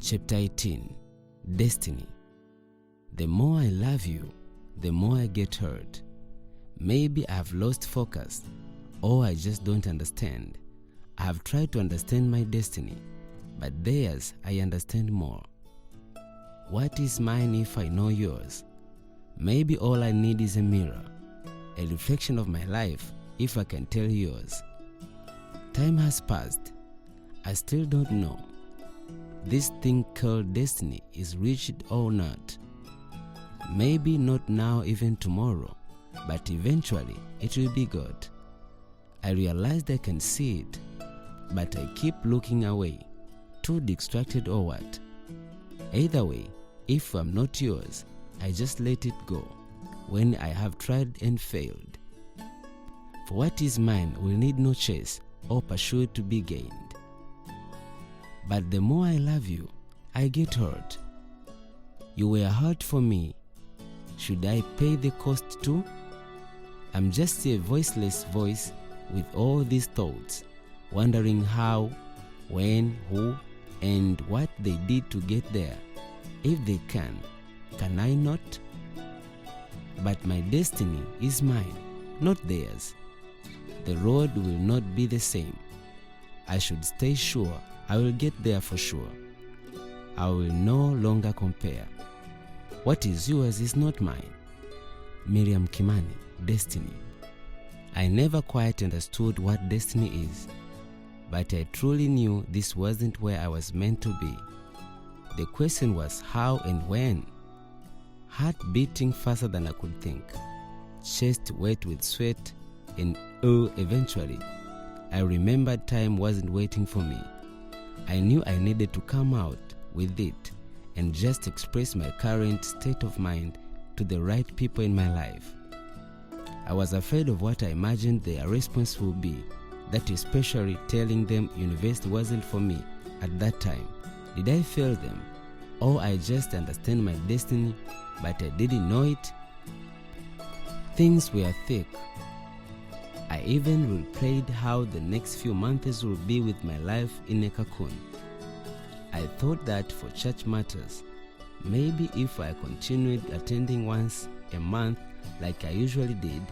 Chapter 18. Destiny. The more I love you, the more I get hurt. Maybe I have lost focus, or I just don't understand. I have tried to understand my destiny, but theirs I understand more. What is mine if I know yours? Maybe all I need is a mirror, a reflection of my life if I can tell yours. Time has passed. I still don't know. This thing called destiny is reached or not. Maybe not now, even tomorrow, but eventually it will be God. I realized I can see it, but I keep looking away, too distracted or what. Either way, if I'm not yours, I just let it go when I have tried and failed. For what is mine will need no chase or pursuit to be gained. But the more I love you, I get hurt. You were hurt for me. Should I pay the cost too? I'm just a voiceless voice with all these thoughts, wondering how, when, who, and what they did to get there. If they can I not? But my destiny is mine, not theirs. The road will not be the same. I should stay sure I will get there for sure. I will no longer compare. What is yours is not mine. Miriam Kimani, Destiny. I never quite understood what destiny is, but I truly knew this wasn't where I was meant to be. The question was how and when. Heart beating faster than I could think, chest wet with sweat, and eventually, I remembered time wasn't waiting for me. I knew I needed to come out with it and just express my current state of mind to the right people in my life. I was afraid of what I imagined their response would be, that especially telling them university wasn't for me at that time. Did I fail them? Or I just understand my destiny, but I didn't know it? Things were thick. I even replayed how the next few months would be with my life in a cocoon. I thought that for church matters, maybe if I continued attending once a month like I usually did,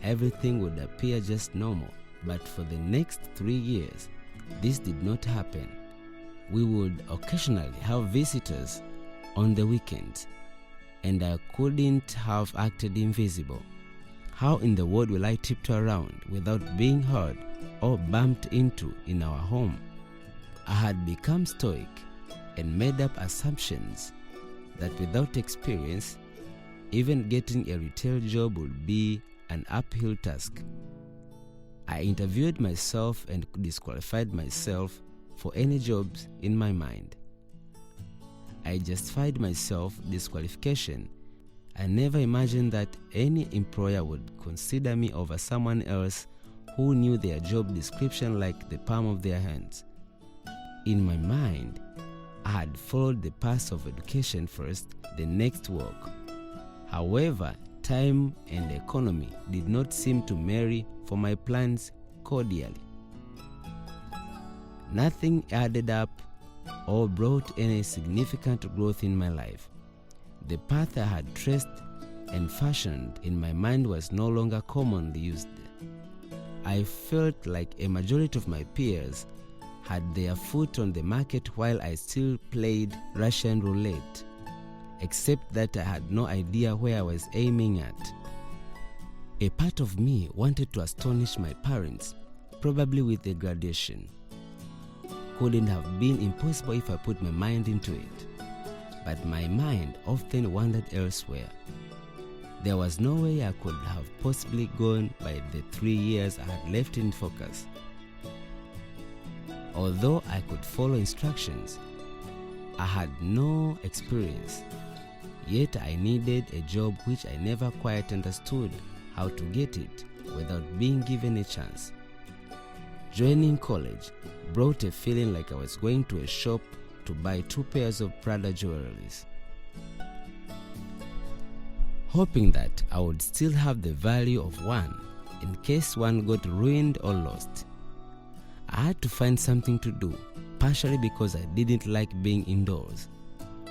everything would appear just normal. But for the next 3 years, this did not happen. We would occasionally have visitors on the weekends, and I couldn't have acted invisible. How in the world will I tiptoe around without being heard or bumped into in our home? I had become stoic and made up assumptions that without experience, even getting a retail job would be an uphill task. I interviewed myself and disqualified myself for any jobs in my mind. I justified myself disqualification. I never imagined that any employer would consider me over someone else who knew their job description like the palm of their hands. In my mind, I had followed the path of education first, the next work. However, time and economy did not seem to marry for my plans cordially. Nothing added up or brought any significant growth in my life. The path I had traced and fashioned in my mind was no longer commonly used. I felt like a majority of my peers had their foot on the market while I still played Russian roulette, except that I had no idea where I was aiming at. A part of me wanted to astonish my parents, probably with a graduation. Couldn't have been impossible if I put my mind into it. But my mind often wandered elsewhere. There was no way I could have possibly gone by the 3 years I had left in focus. Although I could follow instructions, I had no experience. Yet I needed a job which I never quite understood how to get it without being given a chance. Joining college brought a feeling like I was going to a shop to buy 2 pairs of Prada jewelries, hoping that I would still have the value of one in case one got ruined or lost. I had to find something to do, partially because I didn't like being indoors,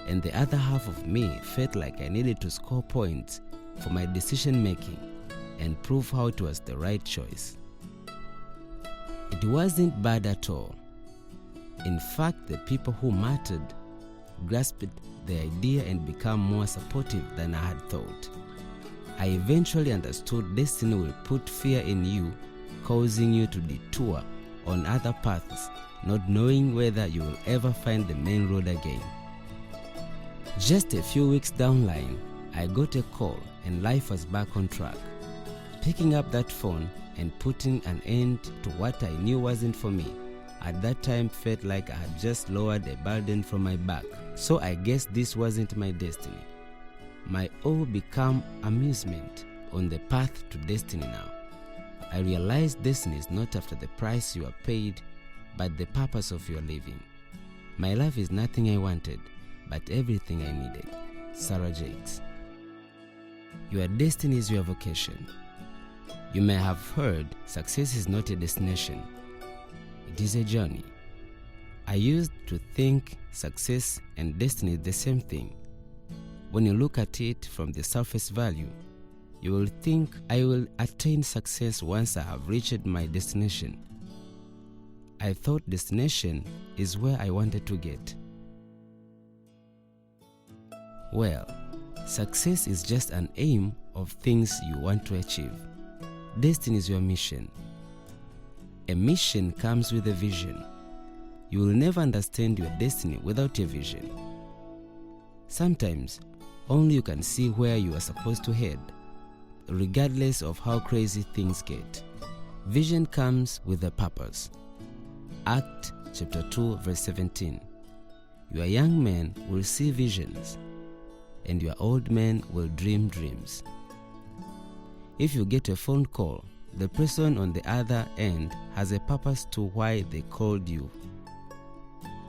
and the other half of me felt like I needed to score points for my decision making and prove how it was the right choice. It wasn't bad at all. In fact, the people who mattered grasped the idea and became more supportive than I had thought. I eventually understood destiny will put fear in you, causing you to detour on other paths, not knowing whether you will ever find the main road again. Just a few weeks down the line, I got a call and life was back on track. Picking up that phone and putting an end to what I knew wasn't for me at that time felt like I had just lowered a burden from my back. So I guess this wasn't my destiny. My all became amusement on the path to destiny now. I realized destiny is not after the price you are paid, but the purpose of your living. My life is nothing I wanted, but everything I needed. Sarah Jakes. Your destiny is your vocation. You may have heard success is not a destination. It is a journey. I used to think success and destiny is the same thing. When you look at it from the surface value, you will think I will attain success once I have reached my destination. I thought destination is where I wanted to get. Well, success is just an aim of things you want to achieve. Destiny is your mission. A mission comes with a vision. You will never understand your destiny without a vision. Sometimes, only you can see where you are supposed to head, regardless of how crazy things get. Vision comes with a purpose. Acts chapter 2 verse 17. Your young men will see visions, and your old men will dream dreams. If you get a phone call, the person on the other end has a purpose to why they called you.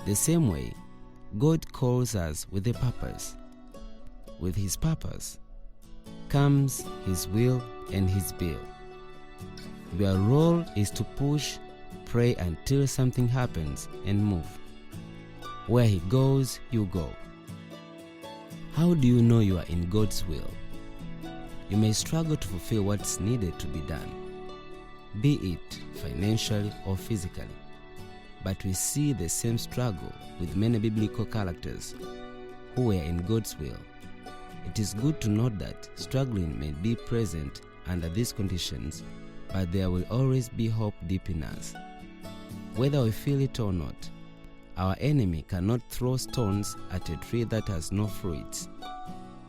The same way, God calls us with a purpose. With His purpose comes His will and His bill. Your role is to push, pray until something happens and move. Where He goes, you go. How do you know you are in God's will? You may struggle to fulfill what's needed to be done, be it financially or physically. But we see the same struggle with many biblical characters who were in God's will. It is good to note that struggling may be present under these conditions, but there will always be hope deep in us. Whether we feel it or not, our enemy cannot throw stones at a tree that has no fruits.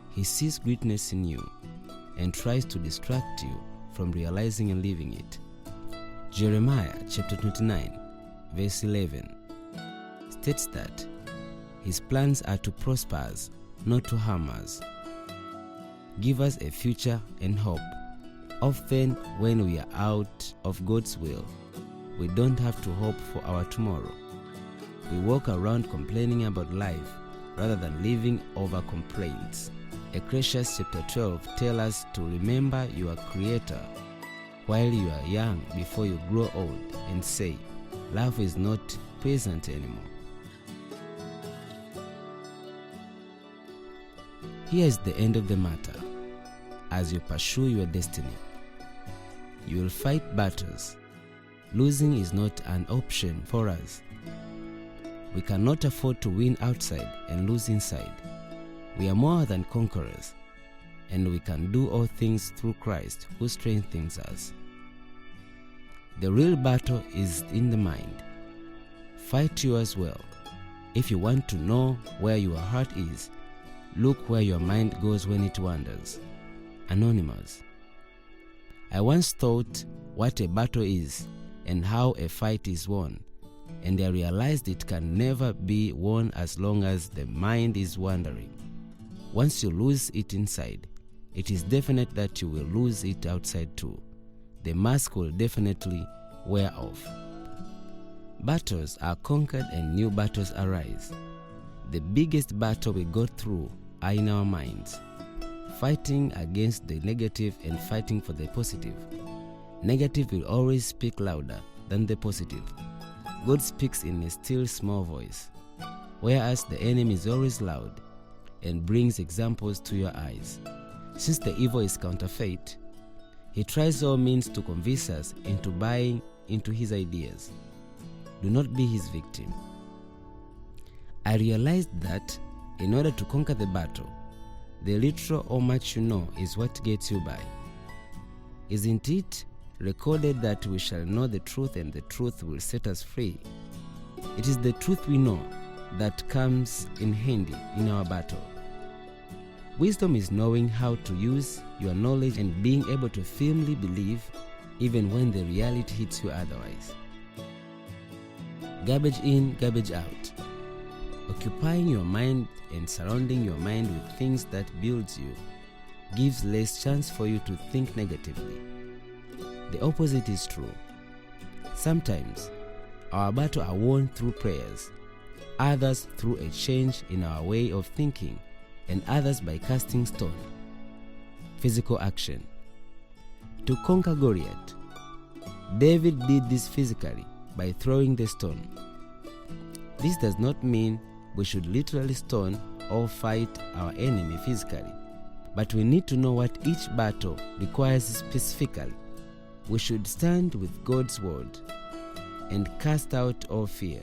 He sees greatness in you and tries to distract you from realizing and living it. Jeremiah chapter 29 verse 11 states that His plans are to prosper us, not to harm us. Give us a future and hope. Often when we are out of God's will, we don't have to hope for our tomorrow. We walk around complaining about life rather than living over complaints. Ecclesiastes chapter 12 tells us to remember your Creator while you are young before you grow old and say, life is not pleasant anymore. Here is the end of the matter. As you pursue your destiny, you will fight battles. Losing is not an option for us. We cannot afford to win outside and lose inside. We are more than conquerors, and we can do all things through Christ who strengthens us. The real battle is in the mind. Fight yours well. If you want to know where your heart is, look where your mind goes when it wanders. Anonymous. I once thought what a battle is and how a fight is won, and I realized it can never be won as long as the mind is wandering. Once you lose it inside, it is definite that you will lose it outside too. The mask will definitely wear off. Battles are conquered and new battles arise. The biggest battle we go through are in our minds. Fighting against the negative and fighting for the positive. Negative will always speak louder than the positive. God speaks in a still small voice, whereas the enemy is always loud and brings examples to your eyes. Since the evil is counterfeit, he tries all means to convince us into buying into his ideas. Do not be his victim. I realized that in order to conquer the battle, the little or much you know is what gets you by. Isn't it recorded that we shall know the truth and the truth will set us free? It is the truth we know that comes in handy in our battle. Wisdom is knowing how to use your knowledge and being able to firmly believe even when the reality hits you otherwise. Garbage in, garbage out. Occupying your mind and surrounding your mind with things that builds you gives less chance for you to think negatively. The opposite is true. Sometimes our battle are won through prayers, others through a change in our way of thinking, and others by casting stone. Physical action. To conquer Goliath, David did this physically by throwing the stone. This does not mean we should literally stone or fight our enemy physically, but we need to know what each battle requires specifically. We should stand with God's word and cast out all fear,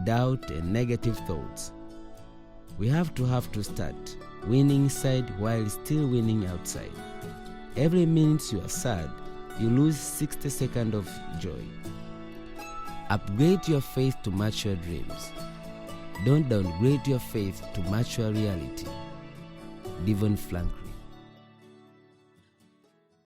doubt, and negative thoughts. We have to start winning inside while still winning outside. Every minute you are sad, you lose 60 seconds of joy. Upgrade your faith to match your dreams. Don't downgrade your faith to match your reality. Devon Franklin.